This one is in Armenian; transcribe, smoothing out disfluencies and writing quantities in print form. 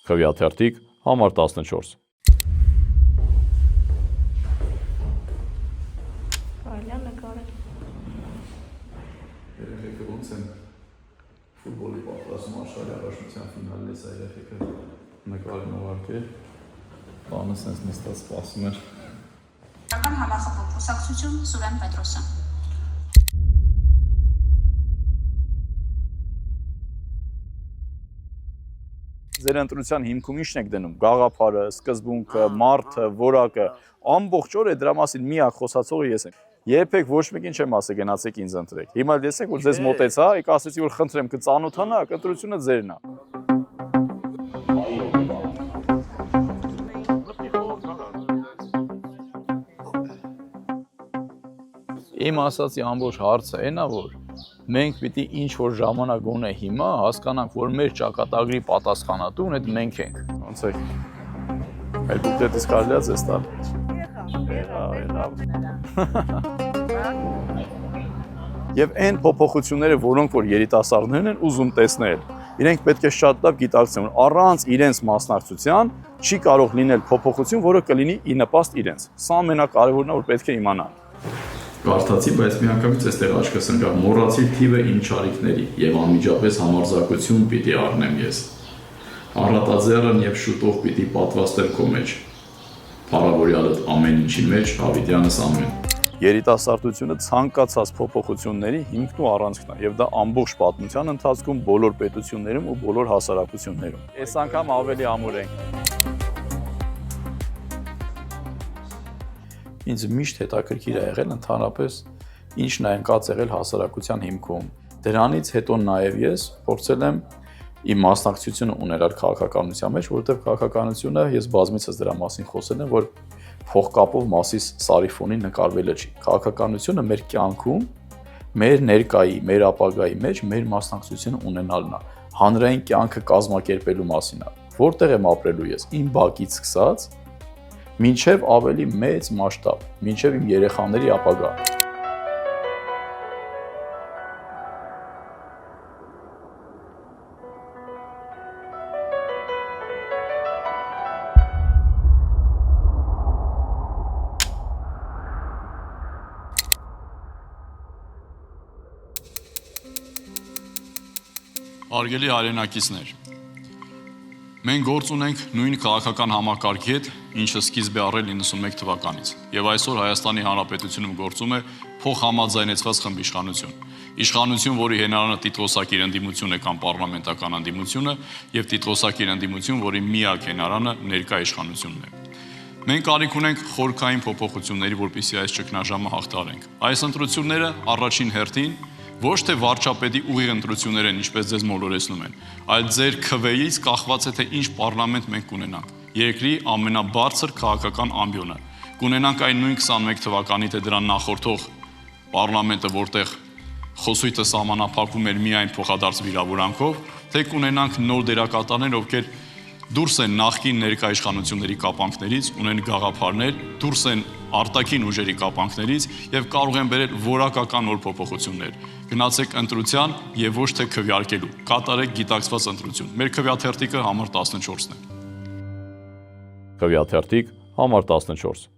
Քվեաթերթիկ համար 14 Կարելի նկարել։ Երեխեքը ոնց են ֆուտբոլի պատրաստում աշխարհի առաջնության ֆինալին էս երեխեքը նկարեն ուղարկել, բանը սենց նստած սպասում էր։ Համախմբում կուսակցություն Սուրեն Պետրոսյան։ Ձեր ընտրության հիմքում ի՞նչն եք դնում, գաղափարը, սկզբունքը, մարդը, որակը, ամբողջ օրը դրա մասին միակ խոսացողը ես եմ։ Երբեք ոչ մեկին չեմ ասել գնացեք ինձ ընտրեք։ Հիմա տեսեք որ ձեզ մոտեցա, եք ասեցի որ խնդրեմ կծանոթանաք, ընտրությունը ձերն է։ Իմ ասացի ամբողջ հարցը այն է, որ մենք պիտի ինչ-որ ժամանակ գոնե հիմա հասկանանք, որ մեր ճակատագրի պատասխանատուն այդ մենք ենք։ Ոնց է։ Այդ դուքտից կարելի է ձեզ տալ։ Եվ այն փոփոխությունները, որոնք որ երիտասարդներն են ուզում տեսնել, իրենք պետք է շատ լավ գիտակցեն, որ առանց իրենց մասնակցության չի կարող լինել փոփոխություն, որը կլինի ի նպաստ իրենց։ Սա ամենակարևորն է, որ պետք է իմանան։ Կարդացի, բայց միանգամից այստեղ աչքս ընկավ, մոռացի թիվը իմ չարիքների եւ անմիջապես համարձակություն պիտի առնեմ ես։ Առատաձեռն եւ շուտով պիտի պատվաստեմ քո մեջ։ Փառավորյալդ ամեն ինչի մեջ, Հավիտյանս ամեն։ Երիտասարդությունը ցանկացած փոփոխությունների հիմքն ու առանցքն է եւ դա ամբողջ պատմության ընթացքում բոլոր պետություններում ու բոլոր հասարակություններում։ Այս անգամ ավելի ամուր ենք։ Ինձ միշտ հետաքրքիր է եղել ընդհանրապես ինչն է ընկած եղել հասարակության հիմքում։ Դրանից հետո նաև ես փորձել եմ իմ մասնակցությունը ունենալ քաղաքականության մեջ, որովհետև քաղաքականությունը ես բազմիցս դրա մասին խոսել եմ, որ փողկապով Մասիս Սարիֆոնի նկարվելը չի։ Քաղաքականությունը մեր կյանքում, մեր ներկայի, մեր ապագայի մեջ մեր մասնակցությունը ունենալն է։ Հանրային կյանքը կազմակերպելու մասին է։ Որտեղ եմ ապրելու ես, իմ բակից սկսած մինչև ավելի մեծ մասշտաբ, մինչև իմ երեխաների ապագա։ Հարգելի հայրենակիցներ, մենք գործ ունենք նույն քաղաքական համակարգի հետ, ինչը սկիզբ է առել 91 թվականից, եւ այսօր Հայաստանի Հանրապետությունում գործում է փոխհամաձայնեցված խմբիշխանություն։ Իշխանություն, որի հենարանը տիտղոսակիր ընդդիմություն է կամ պառլամենտական ընդդիմությունը, եւ տիտղոսակիր ընդդիմություն, որի միակ հենարանը ներկա իշխանությունն է։ Մենք կարիք ունենք խորքային փոփոխությունների, որպեսզի այս ճգնաժամը հաղթահարենք։ Այս ընտրությունները առաջին հերթին ոչ թե վարչապետի ուղիղ ընտրություններ են, ինչպես ձեզ մոլորեցնում են, այլ ձեր քվեից կախված է թե ինչ պարլամենտ մենք կունենանք։ Երկրի ամենաբարձր քաղաքական ամբիոնը։ Կունենանք այն նույն 21 թվականի թե դրան նախորդող պարլամենտը, որտեղ խոսույթը սահմանափակվում էր միայն փոխադարձ վիրավորանքով, թե կունենանք նոր դերակատարներ, ովքեր դուրս են նախկին ներկա իշխանությունների կապանքներից, ունեն գաղափարներ, դուրս են արտաքին ուժերի կապանքներից եւ կարող են բերել որակական նոր փոփոխություններ։ Գնացեք ընտրության եւ ոչ թե քվեարկելու։ Կատարեք գիտակցված ընտրություն։ Մեր քվեաթերթիկը համար 14-ն է։ Քվեաթերթիկ համար 14